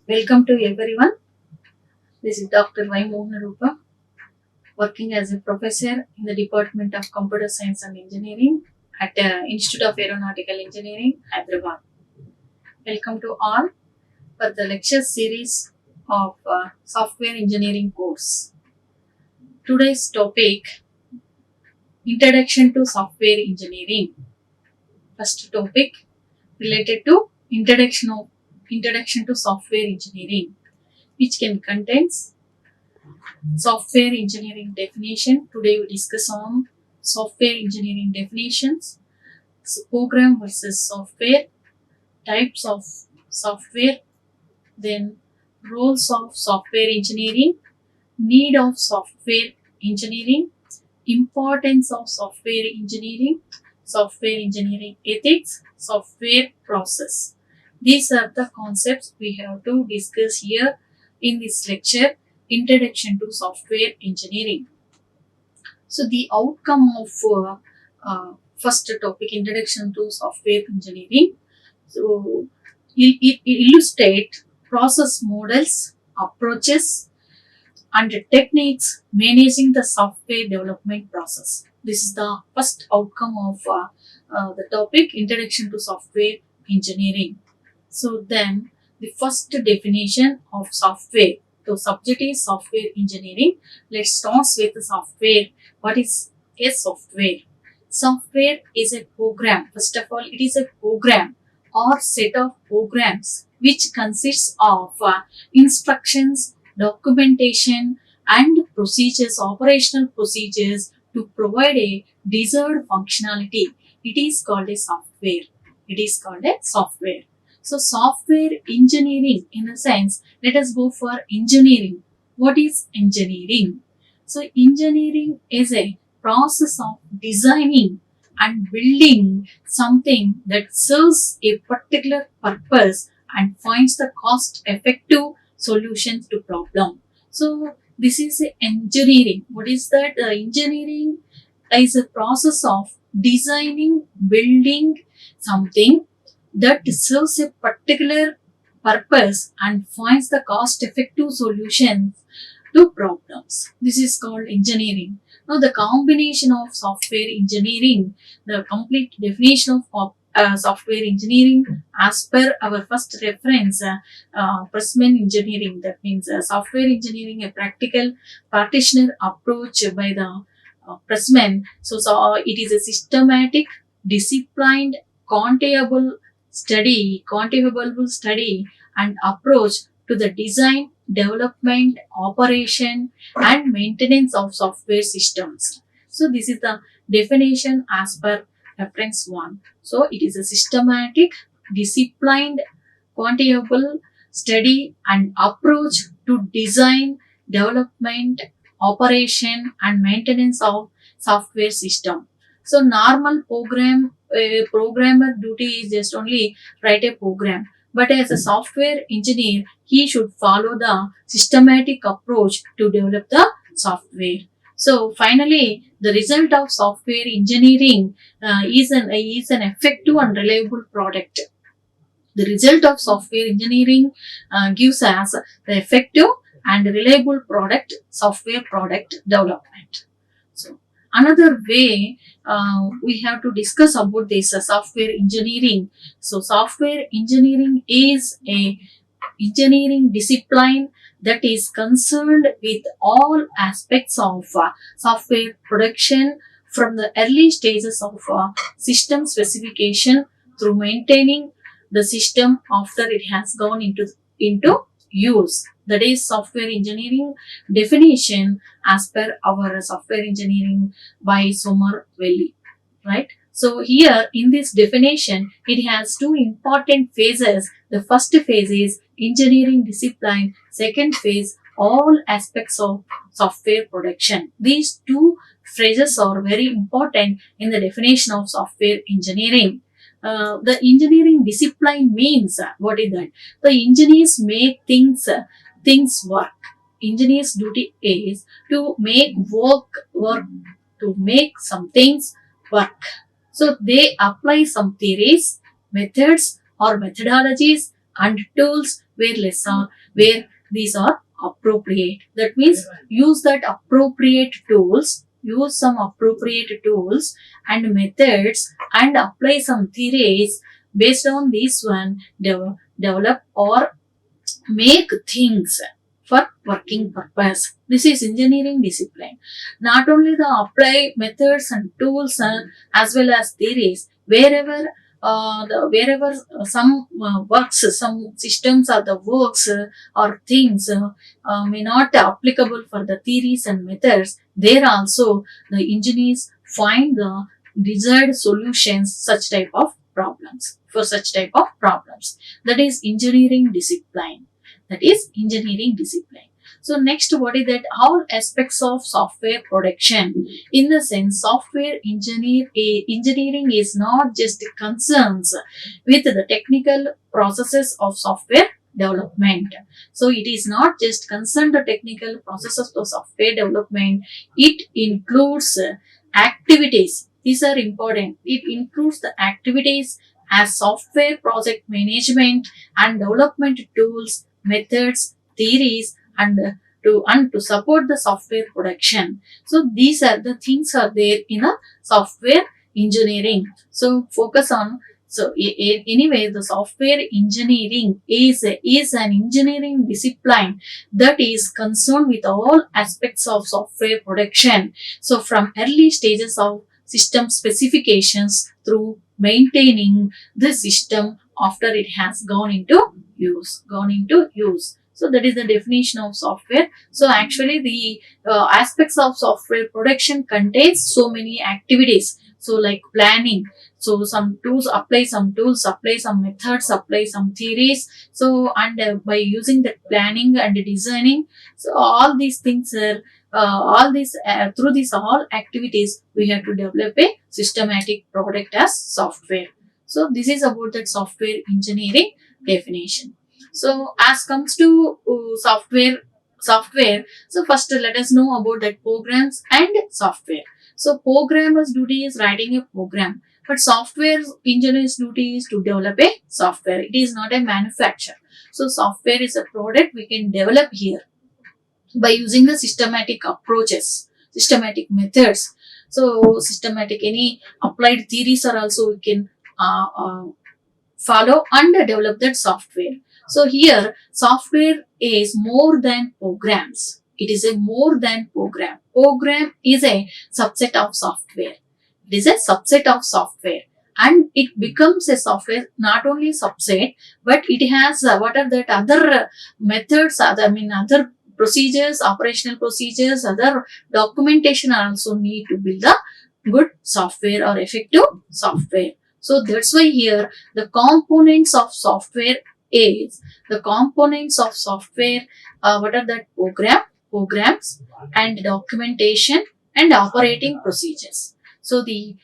Welcome to everyone. This is Dr. Mohana Roopa, working as a professor in the Department of Computer Science and Engineering at Institute of Aeronautical Engineering, Hyderabad. Welcome to all for the lecture series of software engineering course. Today's topic: Introduction to Software Engineering. First topic related to introduction to software engineering, which can contains software engineering definition. Today we discuss on software engineering definitions, program versus software, types of software, then roles of software engineering, need of software engineering, importance of software engineering ethics, software process. These are the concepts we have to discuss here in this lecture, Introduction to Software Engineering. So the outcome of first topic, Introduction to Software Engineering. So it illustrate process models, approaches, and techniques managing the software development process. This is the first outcome of the topic, Introduction to Software Engineering. So then the first definition of software. So subject is software engineering. Let's start with the software. What is a software? Software is a program. First of all, it is a program or set of programs which consists of instructions, documentation, and procedures, operational procedures to provide a desired functionality. It is called a software. It is called a software. So software engineering, in a sense, let us go for engineering. What is engineering? So engineering is a process of designing and building something that serves a particular purpose and finds the cost effective solutions to problem. So this is engineering. What is that? Engineering is a process of designing, building something that serves a particular purpose and finds the cost effective solutions to problems. This is called engineering. Now, the combination of software engineering, the complete definition of software engineering as per our first reference, Pressman engineering. That means software engineering, a practical practitioner approach by the Pressman. So it is a systematic, disciplined, quantifiable study and approach to the design, development, operation, and maintenance of software systems. So this is the definition as per reference 1. So it is a systematic, disciplined, quantifiable study and approach to design, development, operation, and maintenance of software system. So normal programmer duty is just only write a program. But as a software engineer, he should follow the systematic approach to develop the software. So finally, the result of software engineering is an effective and reliable product. The result of software engineering gives us the effective and reliable software product development. So another way we have to discuss about this software engineering. So software engineering is a engineering discipline that is concerned with all aspects of software production, from the early stages of system specification through maintaining the system after it has gone into use. That is software engineering definition as per our software engineering by Sommer Valley, right? So here in this definition, it has two important phases. The first phase is engineering discipline. Second phase, all aspects of software production. These two phrases are very important in the definition of software engineering. The engineering discipline means what is that? The engineers make things work. Engineers' duty is to make work, to make some things work. So they apply some theories, methods, or methodologies and tools where less are, where these are appropriate. That means use that appropriate tools, use some appropriate tools and methods and apply some theories based on this one, develop or make things for working purpose. This is engineering discipline. Not only the apply methods and tools as well as theories, wherever some works, some systems or the works or things may not applicable for the theories and methods, there also the engineers find the desired solutions such type of problems for such type of problems. That is engineering discipline. That is engineering discipline. So next, what is that? All aspects of software production. In the sense, engineering is not just concerns with the technical processes of software development. So it is not just concerned the technical processes of software development. It includes activities. These are important. It includes the activities as software project management and development tools, methods, theories, and to support the software production. So these are the things are there in a software engineering. So focus on. So anyway, the software engineering is an engineering discipline that is concerned with all aspects of software production. So from early stages of system specifications through maintaining the system after it has gone into use. So that is the definition of software. So actually the aspects of software production contains so many activities. So like planning, so some tools, apply some methods, apply some theories. So and by using that planning and designing, so all these things are through these all activities we have to develop a systematic product as software. So this is about that software engineering definition. So as comes to software. So first let us know about that programs and software. So programmer's duty is writing a program, but software engineer's duty is to develop a software. It is not a manufacture. So software is a product we can develop here by using the systematic approaches, systematic methods. So systematic, any applied theories are also we can follow and develop that software. So here software is more than programs. It is a more than program. Program is a subset of software. It is a subset of software and it becomes a software, not only subset, but it has what are that other methods, other procedures, operational procedures, other documentation also need to build a good software or effective software. So that's why here the components of software is the components of software. What are that? Programs, and documentation and operating procedures. So the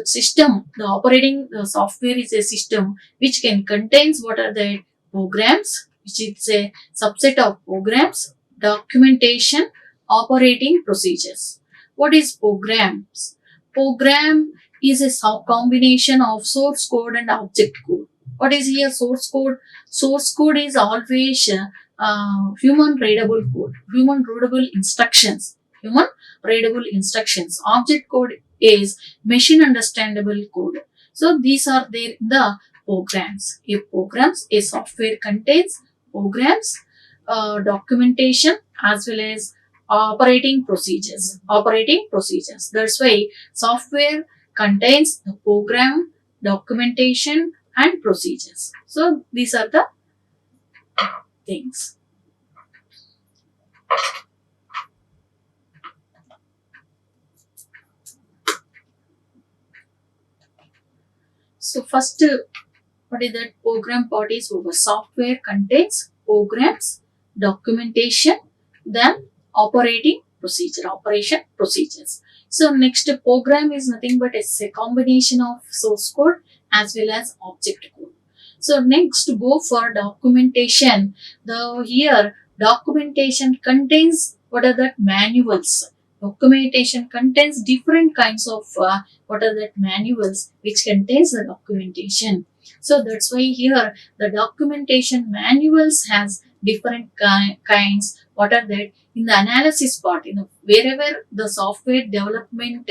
system, the software is a system which can contains what are the programs, which is a subset of programs, documentation, operating procedures. What is programs? Program is a combination of source code and object code. What is here source code? Source code is always human readable code, human readable instructions, Object code is machine understandable code. So these are there in the programs. A software contains programs, documentation as well as operating procedures. That's why software contains the program, documentation and procedures. So these are the things. So first, what is that? Program part is over. Software contains programs, documentation, then operating procedures. So next, program is nothing but it's a combination of source code as well as object code. So next, go for documentation. Here documentation contains what are that? Manuals. Documentation contains different kinds of what are that? Manuals which contains the documentation. So that's why here the documentation manuals has different kinds. What are that? In the analysis part, wherever the software development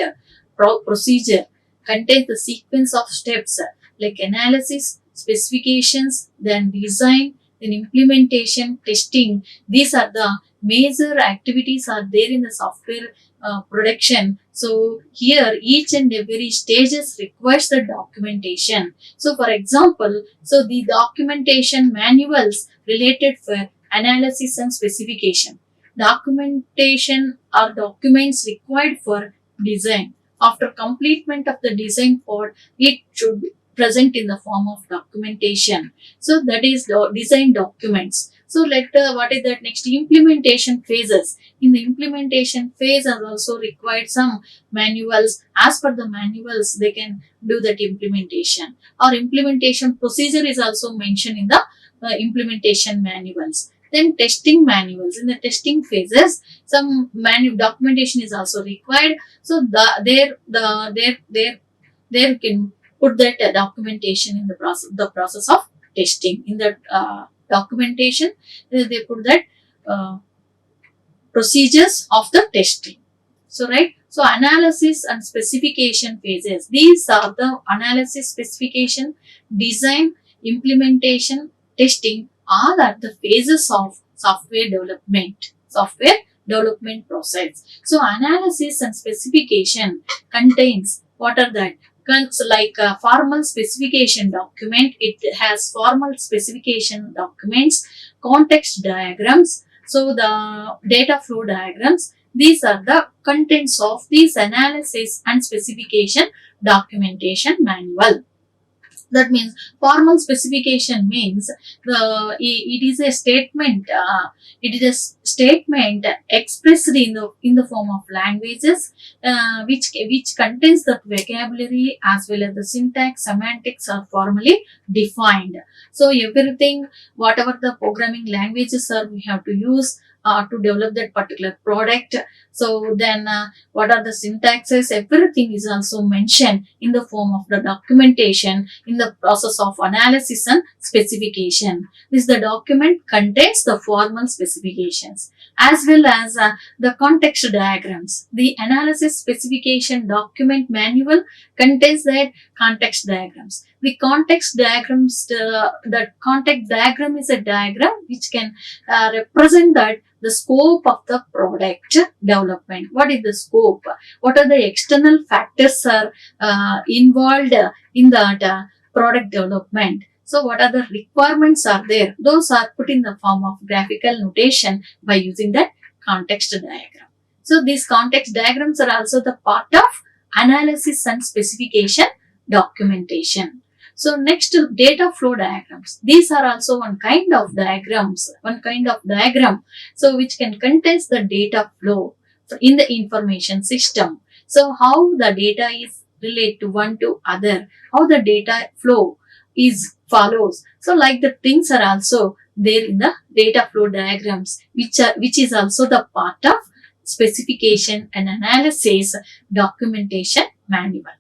procedure contains the sequence of steps like analysis, specifications, then design, then implementation, testing. These are the major activities are there in the software production. So here each and every stages requires the documentation. So for example, so the documentation manuals related for analysis and specification. Documentation are documents required for design. After completion of the design part, it should be present in the form of documentation. So that is the design documents. So what is that next? Implementation phases. In the implementation phase are also required some manuals. As per the manuals, they can do that implementation. Or implementation procedure is also mentioned in the implementation manuals. Then testing manuals. In the testing phases, some documentation is also required. So there you can put that documentation in the process of testing. In the documentation, they put that procedures of the testing. So right. So analysis and specification phases. These are the analysis, specification, design, implementation, testing. All are the phases of software development. Software development process. So analysis and specification contains what are that? Like a formal specification document, it has formal specification documents, context diagrams, so the data flow diagrams. These are the contents of these analysis and specification documentation manual. That means formal specification means it is a statement. It is a statement expressed in the form of languages, which contains the vocabulary as well as the syntax, semantics are formally defined. So everything, whatever the programming languages are, we have to use to develop that particular product. So then what are the syntaxes? Everything is also mentioned in the form of the documentation in the process of analysis and specification. The document contains the formal specifications as well as the context diagrams. The analysis specification document manual contains that context diagrams. The context diagrams, the context diagram is a diagram which can represent that the scope of the product development. What is the scope? What are the external factors are involved in that product development? So what are the requirements are there? Those are put in the form of graphical notation by using that context diagram. So these context diagrams are also the part of analysis and specification documentation. So next, data flow diagrams. These are also one kind of diagram. So which can contain the data flow in the information system. So how the data is relate to one to other, how the data flow is follows. So like the things are also there in the data flow diagrams, which is also the part of specification and analysis documentation manual.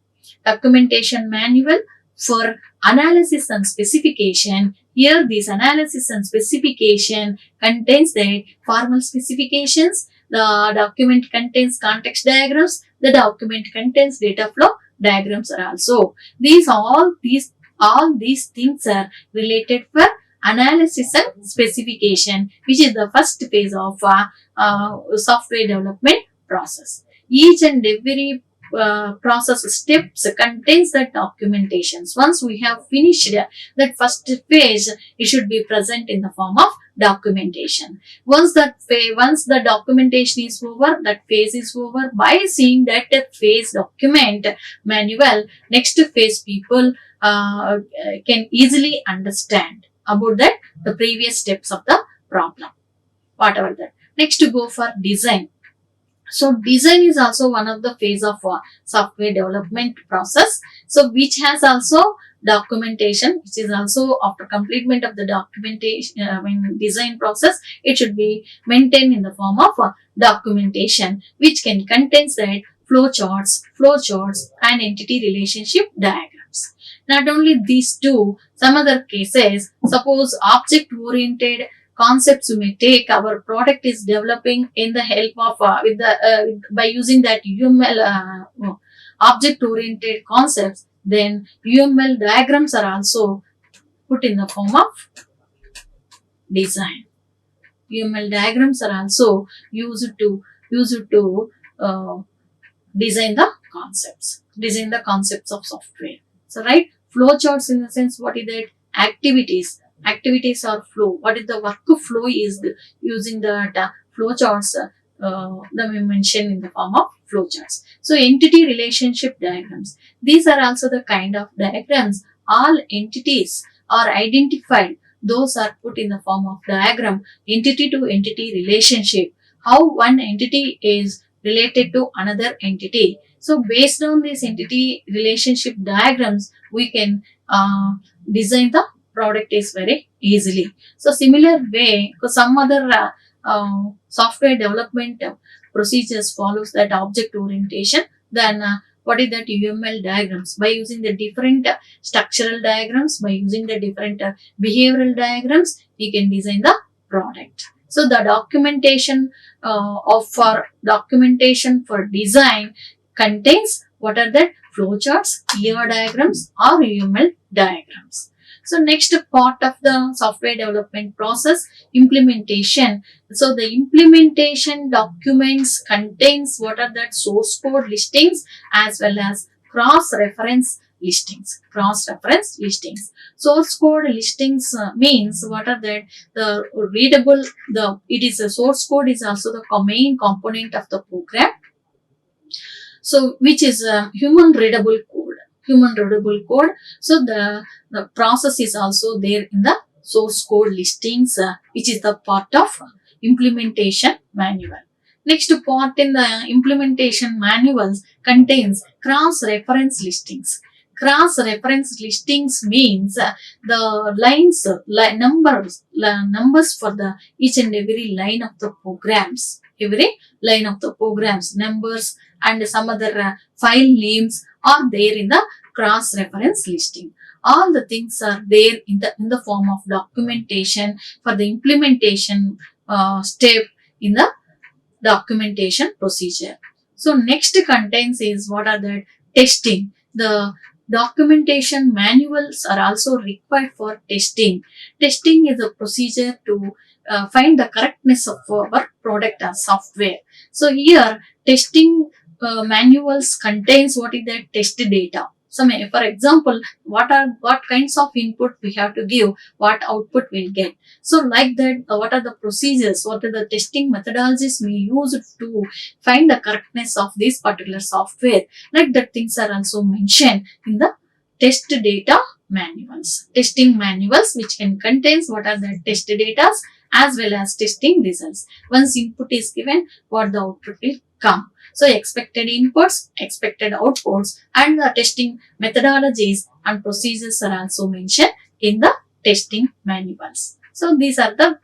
Documentation manual for analysis and specification. Here this analysis and specification contains the formal specifications. The document contains context diagrams. The document contains data flow diagrams are also. All these things are related for analysis and specification, which is the first phase of software development process. Each and every process steps contains the documentations. Once we have finished that first phase, it should be present in the form of documentation. Once the documentation is over, that phase is over. By seeing that phase document manual, next phase people can easily understand about that the previous steps of the problem, whatever that. Next to go for design. So design is also one of the phase of software development process. So which has also documentation, which is also after completion of the documentation, design process, it should be maintained in the form of documentation, which can contain that flow charts and entity relationship diagrams. Not only these two, some other cases, suppose object-oriented concepts we may take, our product is developing in the help of, by using that UML object-oriented concepts, then UML diagrams are also put in the form of design. UML diagrams are also used to uh, design the concepts of software. So right, flowcharts in the sense, what is that? Activities are flow. What is the workflow is using the flowcharts that we mentioned in the form of flowcharts. So entity relationship diagrams, these are also the kind of diagrams. All entities are identified, those are put in the form of diagram. Entity to entity relationship, how one entity is related to another entity. So based on these entity relationship diagrams, we can design the product is very easily. So similar way, because some other software development procedures follows that object orientation, then what is that UML diagrams? By using the different structural diagrams, by using the different behavioral diagrams, we can design the product. So the documentation for design contains what are the flowcharts, ER diagrams or UML diagrams. So next part of the software development process, implementation. So the implementation documents contains what are that source code listings as well as cross-reference listings. Source code listings means what are that? The readable, it is a source code is also the main component of the program. So which is a human readable code. So the process is also there in the source code listings, which is the part of implementation manual. Next part in the implementation manuals contains cross-reference listings. Cross-reference listings means the lines, numbers for the each and every line of the programs. Every line of the programs, numbers and some other file names are there in the cross-reference listing. All the things are there in the form of documentation for the implementation step in the documentation procedure. So next contains is what are the testing. The documentation manuals are also required for testing. Testing is a procedure to find the correctness of our product or software. So here testing manuals contains what is the test data. So for example, what kinds of input we have to give, what output we'll get. So like that, what are the procedures, what are the testing methodologies we use to find the correctness of this particular software. Like that things are also mentioned in the test data manuals. Testing manuals which can contains what are the test data as well as testing results. Once input is given, what the output will come. So expected inputs, expected outputs and the testing methodologies and procedures are also mentioned in the testing manuals. So these are the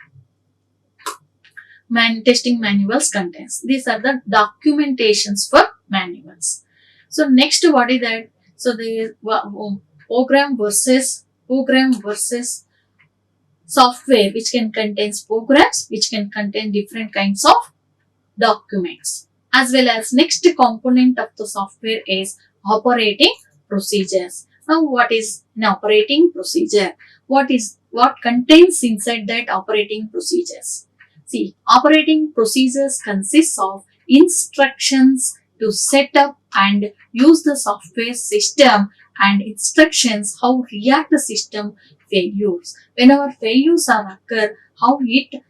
testing manuals contents. These are the documentations for manuals. So next what is that? So the program versus software which can contain programs, which can contain different kinds of documents. As well as next component of the software is operating procedures. Now what is an operating procedure? What contains inside that operating procedures? See, operating procedures consists of instructions to set up and use the software system and instructions how react the system failures. Whenever failures are occur, how it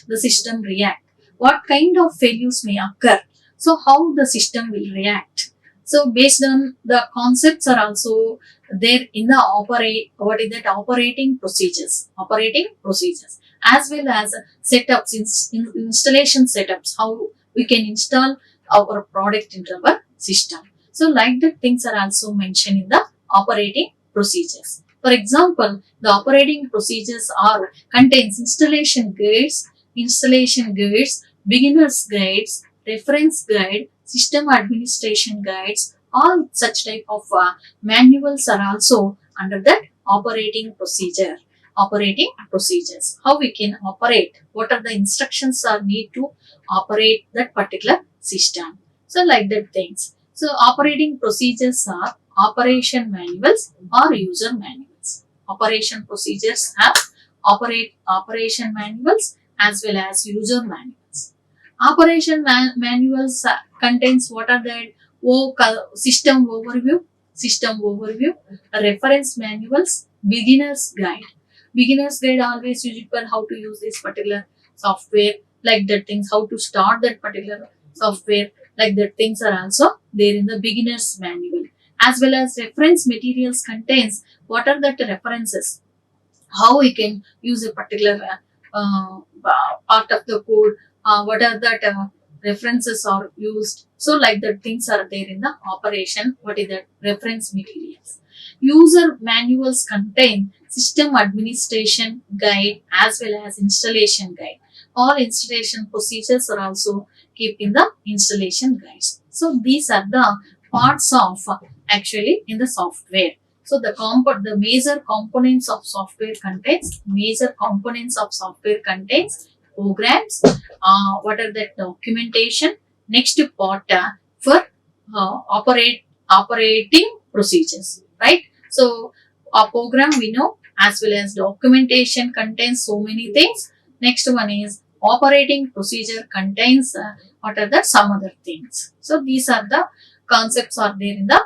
the system react. What kind of failures may occur. So how the system will react. So based on the concepts are also there in the operating procedures as well as setups, installation setups, how we can install our product into our system. So like that things are also mentioned in the operating procedures. For example, the operating procedures contains installation guides, beginner's guides, reference guide, system administration guides, All such type of manuals are also under that operating procedure. Operating procedures. How we can operate? What are the instructions are need to operate that particular system? So like that things. So operating procedures are operation manuals or user manuals. Operation procedures have operation manuals as well as user manuals. Operation manuals contains what are the system overview, reference manuals, beginner's guide always use it for how to use this particular software, like that things, how to start that particular software, like that things are also there in the beginner's manual. As well as reference materials contains what are the references, how we can use a particular part of the code, what are that references are used. So like that things are there in the operation. What is that? Reference materials. User manuals contain system administration guide as well as installation guide. All installation procedures are also kept in the installation guides. So these are the parts of actually in the software. So the major components of software contains programs. What are the documentation? Next part for operating procedures, right? So a program we know, as well as documentation contains so many things. Next one is operating procedure contains what are the some other things. So these are the concepts are there in the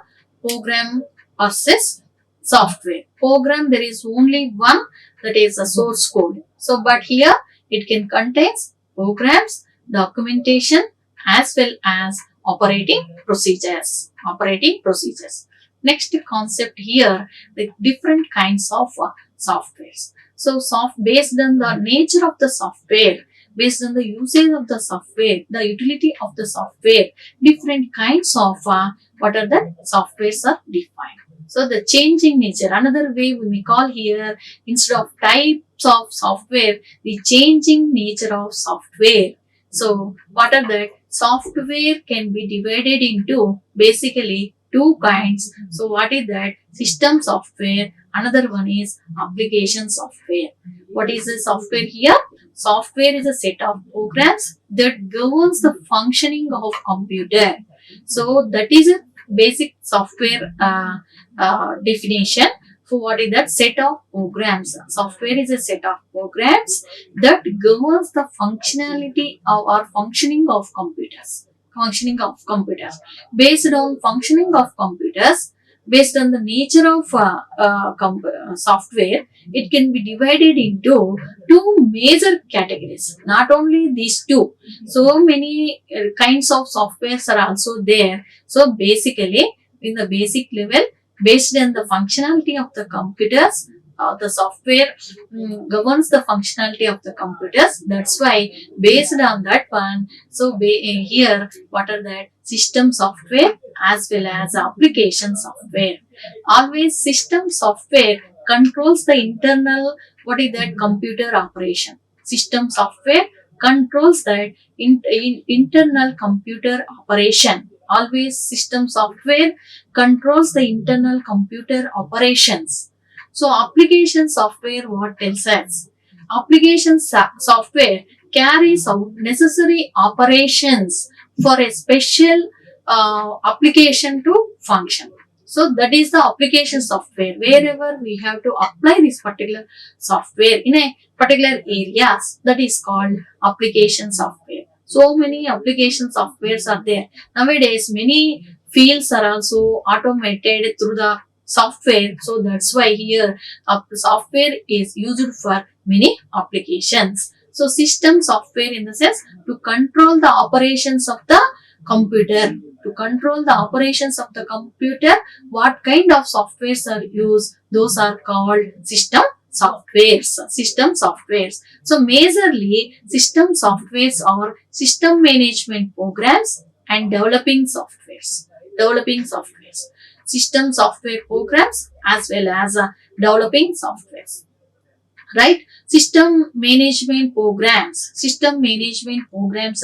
program versus software. Program, there is only one, that is a source code. So but here it can contains programs, documentation as well as operating procedures. Next concept here, the different kinds of softwares. So based on the nature of the software, based on the usage of the software, the utility of the software, different kinds of what are the softwares are defined. So the changing nature, another way we may call here, instead of types of software, the changing nature of software. So what are that? Software can be divided into basically two kinds. So what is that? System software. Another one is application software. What is the software here? Software is a set of programs that governs the functioning of computer. So that is a basic software definition. So what is that? Set of programs. Software is a set of programs that governs the functionality or functioning of computers. Based on functioning of computers, based on the nature of software, it can be divided into two major categories. Not only these two, so many kinds of softwares are also there. So basically, in the basic level, based on the functionality of the computers, the software governs the functionality of the computers. That's why based on that one, so here what are that? System software as well as application software. Always system software controls the internal, what is that? Computer operation. System software controls that internal computer operation. Always system software controls the internal computer operations. So application software, what tells us? Application software carries out necessary operations for a special application to function. So that is the application software. Wherever we have to apply this particular software in a particular areas, that is called application software. So many application softwares are there. Nowadays, many fields are also automated through the software. So that's why here software is used for many applications. So system software in the sense to control the operations of the computer. To control the operations of the computer, what kind of softwares are used? Those are called system softwares. So majorly system softwares are system management programs and developing softwares. System software programs as well as developing softwares. Right? System management programs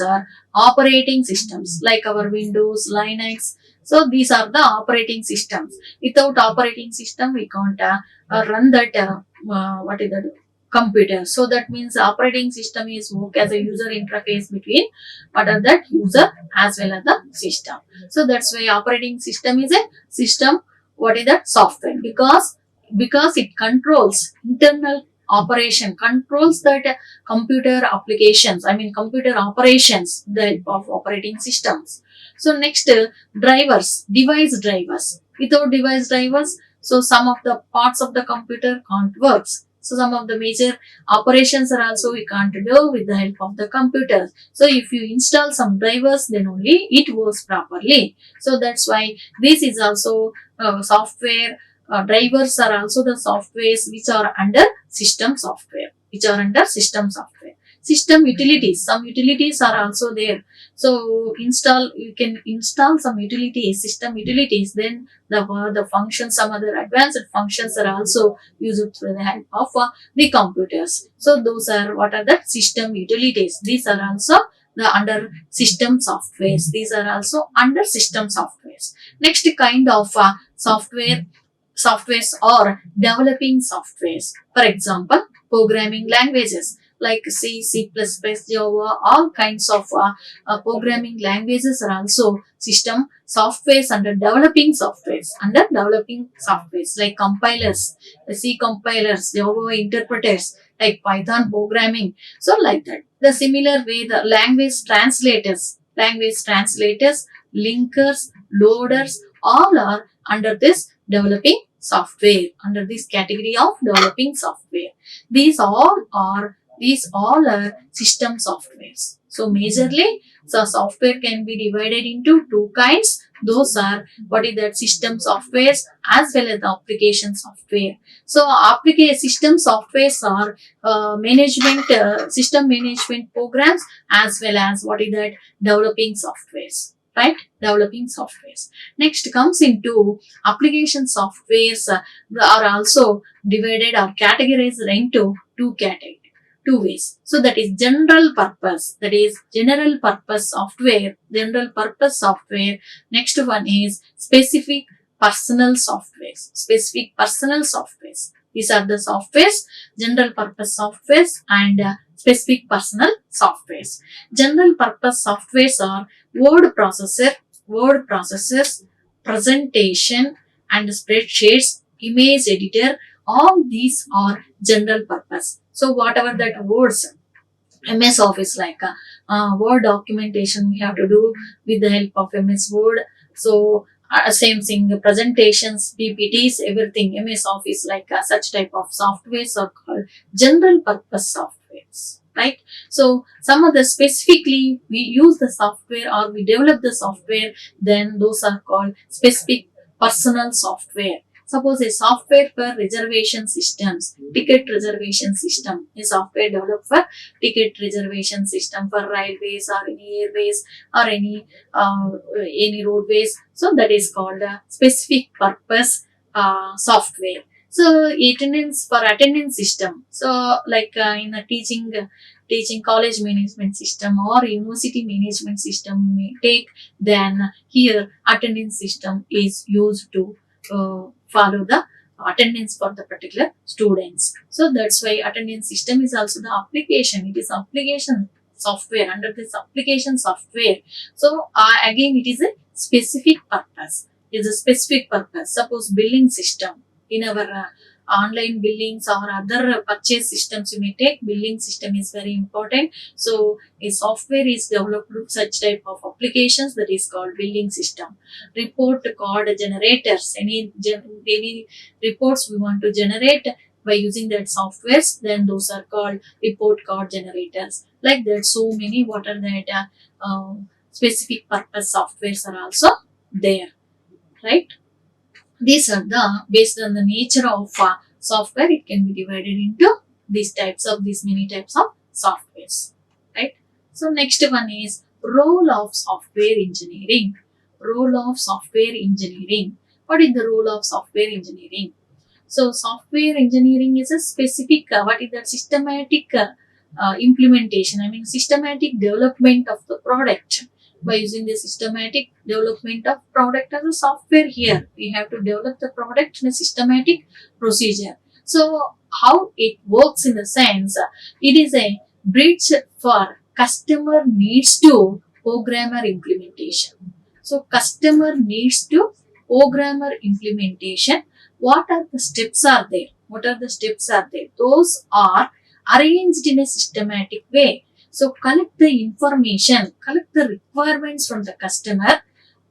are operating systems like our Windows, Linux, So these are the operating systems. Without operating system, we can't run that what is that computer. So that means operating system is work as a user interface between what are that user as well as the system. So that's why operating system is a system. What is that software? Because it controls internal operation, controls that computer applications, I mean computer operations, the help of operating systems. So next, drivers, device drivers. Without device drivers, so some of the parts of the computer can't work. So some of the major operations are also we can't do with the help of the computer. So if you install some drivers, then only it works properly. So that's why this is also software. Drivers are also the softwares which are under system software, which are under system software. System utilities, some utilities are also there. So you can install some utilities, system utilities, then the functions, some other advanced functions are also used through the help of the computers. So those are what are the system utilities. These are also the under system softwares. These are also under system softwares. Next kind of softwares or developing softwares. For example, programming languages like C, C++, Java, all kinds of programming languages are also system softwares under developing softwares. Under developing softwares like compilers, the C compilers, Java interpreters, like Python programming. So like that. The similar way, the language translators, linkers, loaders, all are under this developing software, under this category of developing software. These all are system softwares. So majorly, so software can be divided into two kinds. Those are what is that system softwares as well as the application software. So application system softwares are system management programs as well as what is that developing softwares, right? Developing softwares. Next comes into application softwares are also divided or categorized into two ways. So that is general purpose, that is general purpose software, general purpose software. Next one is specific personal softwares, specific personal softwares. These are the softwares, general purpose softwares and specific personal softwares. General purpose softwares are word processors, presentation and spreadsheets, image editor. All these are general purpose. So whatever that words, MS Office like Word documentation we have to do with the help of MS Word. So same thing, presentations, PPTs, everything MS Office like such type of softwares are called general purpose softwares. Right? So some of the specifically we use the software or we develop the software, then those are called specific personal software. Suppose a software for reservation systems, ticket reservation system, a software developed for ticket reservation system for railways or any airways or any roadways. So that is called a specific purpose software. So attendance system. So like in a teaching college management system or university management system you may take, then here attendance system is used to follow the attendance for the particular students. So that's why attendance system is also the application. It is application software, under this application software. So again it is a specific purpose. It is a specific purpose. Suppose billing system, in our online billings or other purchase systems you may take, billing system is very important. So a software is developed with such type of applications, that is called billing system. Report card generators, any reports we want to generate by using that softwares, then those are called report card generators. Like that, so many what are that specific purpose softwares are also there, right? These are the, based on the nature of software, it can be divided into these many types of softwares, right? So next one is role of software engineering. Role of software engineering. What is the role of software engineering? So software engineering is a specific what is that systematic implementation, I mean systematic development of the product by using the systematic development of product as a software. Here we have to develop the product in a systematic procedure. So how it works in the sense, it is a bridge for customer needs to programmer implementation. So customer needs to programmer implementation. What are the steps are there? What are the steps are there? Those are arranged in a systematic way. So collect the information, collect the requirements from the customer,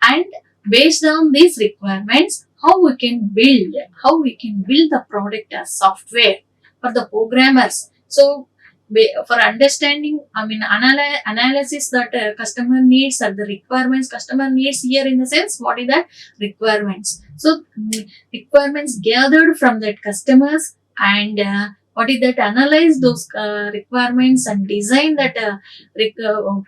and based on these requirements, how we can build the product as software for the programmers. So for understanding, analysis that customer needs or the requirements customer needs here, in the sense, what is that requirements? So requirements gathered from that customers, and what is that, analyze those requirements and design that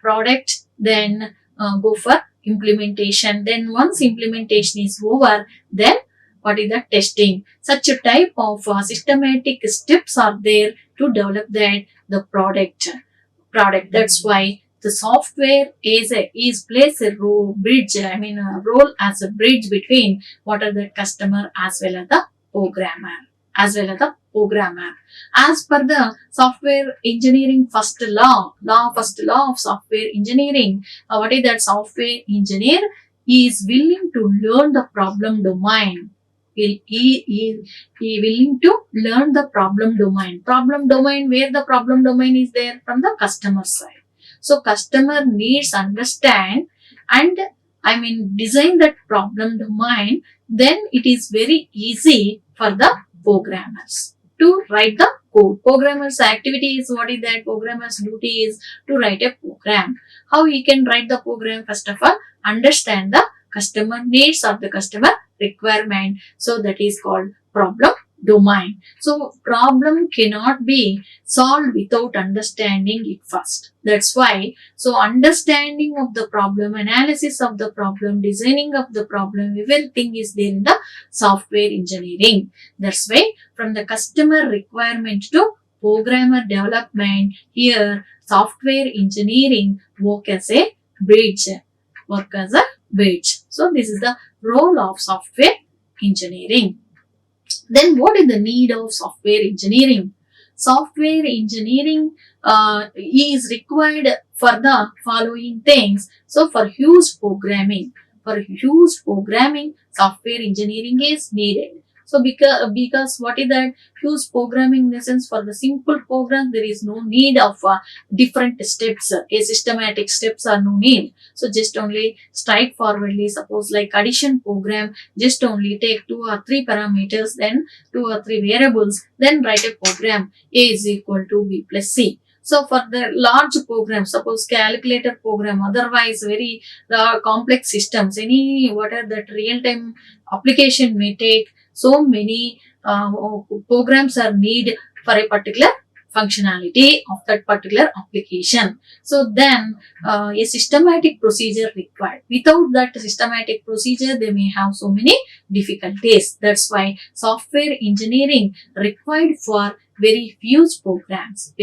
product, then go for implementation. Then once implementation is over, then what is the testing? Such a type of systematic steps are there to develop the product. That's why the software is plays a role as a bridge between what are the customer as well as the programmer. As per the software engineering first law of software engineering, what is that? Software engineer is willing to learn the problem domain. He willing to learn the problem domain. Problem domain, where the problem domain is there? From the customer side. So customer needs understand and design that problem domain. Then it is very easy for the programmers to write the code. Programmer's activity is, what is that? Programmer's duty is to write a program. How he can write the program? First of all, understand the customer needs or the customer requirement. So that is called problem domain. So problem cannot be solved without understanding it first. That's why, so understanding of the problem, analysis of the problem, designing of the problem, everything is there in the software engineering. That's why from the customer requirement to programmer development, here software engineering work as a bridge. So this is the role of software engineering. Then what is the need of software engineering? Software engineering is required for the following things. So for huge programming, software engineering is needed. So because what is that? Huge programming, in the sense, for the simple program there is no need of different steps. A systematic steps are no need. So just only straightforwardly, suppose like addition program, just only take 2 or 3 parameters, then 2 or 3 variables, then write a program. A is equal to B plus C. So for the large program, suppose calculator program, otherwise very complex systems, what are that real-time application may take so many programs are need for a particular functionality of that particular application. So then a systematic procedure required. Without that systematic procedure, they may have so many difficulties. That's why software engineering required for very huge programs.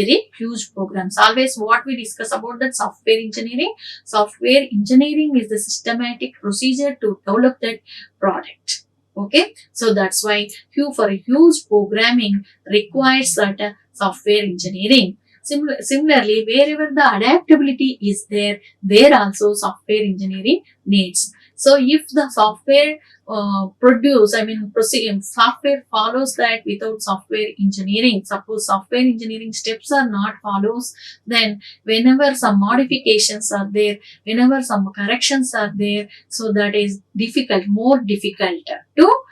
Always what we discuss about that software engineering. Software engineering is the systematic procedure to develop that product. Okay, so that's why for a huge programming requires that software engineering. Similarly, wherever the adaptability is there also software engineering needs. So if the software software follows that without software engineering, suppose software engineering steps are not follows, then whenever some modifications are there, whenever some corrections are there, so that is more difficult to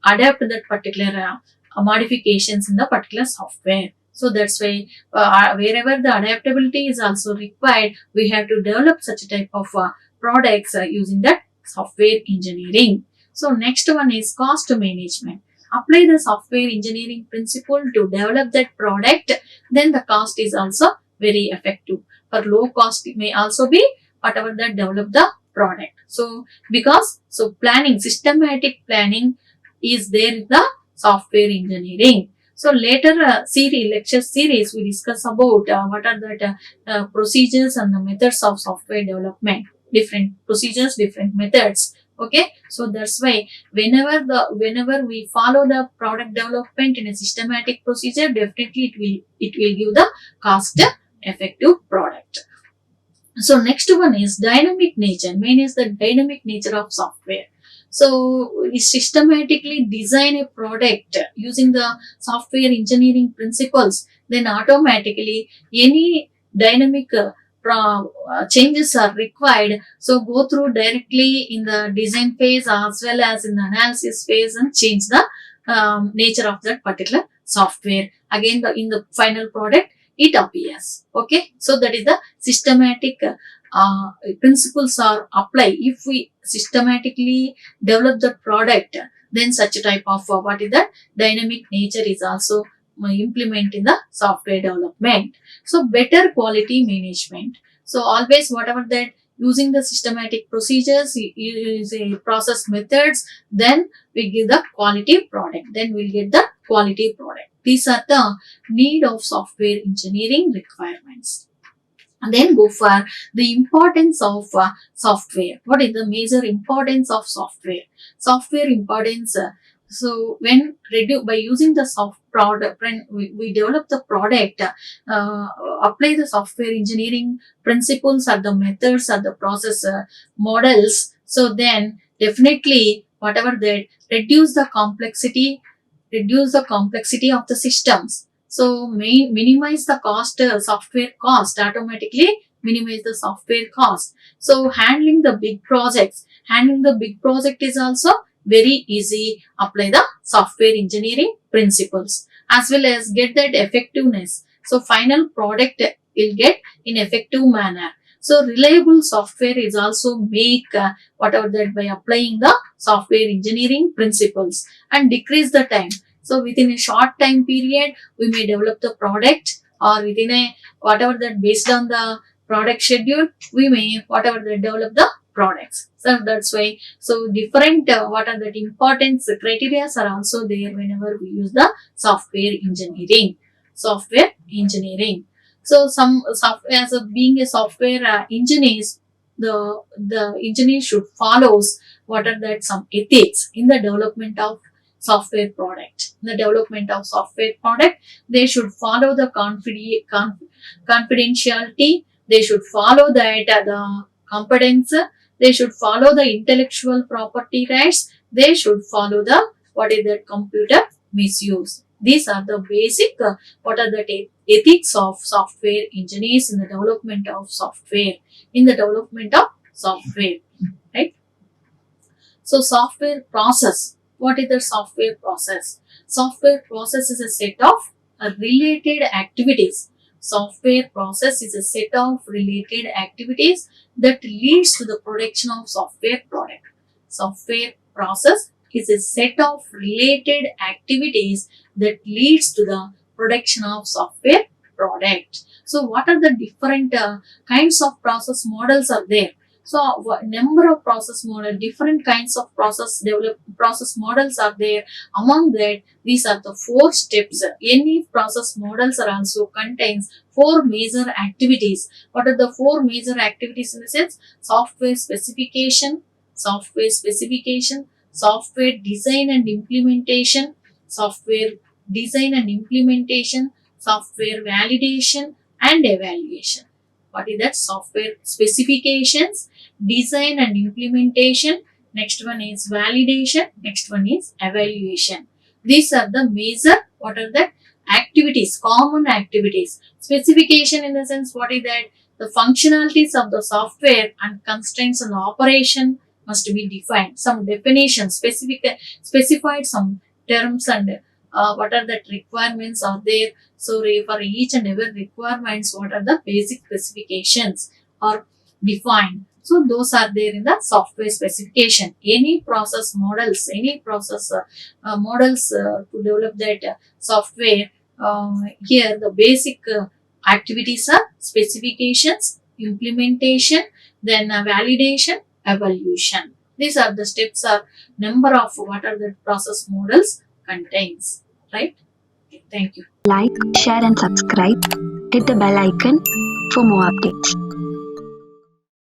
adapt that particular modifications in the particular software. So that's why wherever the adaptability is also required, we have to develop such a type of products using that software engineering. So next one is cost management. Apply the software engineering principle to develop that product, then the cost is also very effective. For low cost, it may also be whatever that develop the product. So systematic planning is there in the software engineering. So later lecture series we discuss about what are the procedures and the methods of software development. different procedures, different methods. Okay, so that's why whenever we follow the product development in a systematic procedure, definitely it will give the cost effective product. So next one is dynamic nature. Main is the dynamic nature of software. So we systematically design a product using the software engineering principles. Then automatically any dynamic changes are required. So go through directly in the design phase as well as in the analysis phase and change the nature of that particular software. Again, in the final product it appears. Okay, so that is the systematic principles are applied. If we systematically develop the product, then such a type of what is that dynamic nature is also implement in the software development. So better quality management. So always whatever that using the systematic procedures, use a process methods, then we give the quality product, then we'll get the quality product. These are the need of software engineering requirements. And then go for the importance of software. What is the major importance of software? Software importance. So when by using the soft product, when we develop the product, apply the software engineering principles or the methods or the process models. So then definitely whatever that reduce the complexity of the systems. So minimize the cost, software cost, automatically minimize the software cost. So handling the big project is also very easy. Apply the software engineering principles as well as get that effectiveness. So final product will get in effective manner. So reliable software is also make whatever that by applying the software engineering principles and decrease the time. So within a short time period, we may develop the product, or within a whatever that based on the product schedule, we may whatever that develop the products. So that's why. So different what are the importance criteria are also there whenever we use the software engineering. Software engineering. So some software as a being a software engineers, the engineer should follows what are that some ethics in the development of software product. In the development of software product, they should follow the confidentiality. They should follow that the competence. They should follow the intellectual property rights. They should follow the what is that computer misuse. These are the basic what are the ethics of software engineers in the development of software. In the development of software, right? So software process. What is the software process? Software process is a set of related activities. Software process is a set of related activities that leads to the production of software product. Software process is a set of related activities that leads to the production of software product. So what are the different kinds of process models are there? So number of process model, different kinds of process models are there. Among that, these are the 4 steps. Any process models are also contains 4 major activities. What are the 4 major activities in the sense? Software specification, software specification, software design and implementation, software design and implementation, software validation and evaluation. What is that? Software specifications, design and implementation. Next one is validation. Next one is evaluation. These are the major, what are the activities, common activities. Specification in the sense, what is that? The functionalities of the software and constraints on the operation must be defined. Some definitions, specified some terms and what are the requirements are there. So for each and every requirements, what are the basic specifications are defined. So those are there in the software specification. Any process models, any process models to develop that software. Here the basic activities are specifications, implementation, then validation, evaluation. These are the steps are number of what are the process models contains, right? Okay, thank you. Like, share and subscribe. Hit the bell icon for more updates.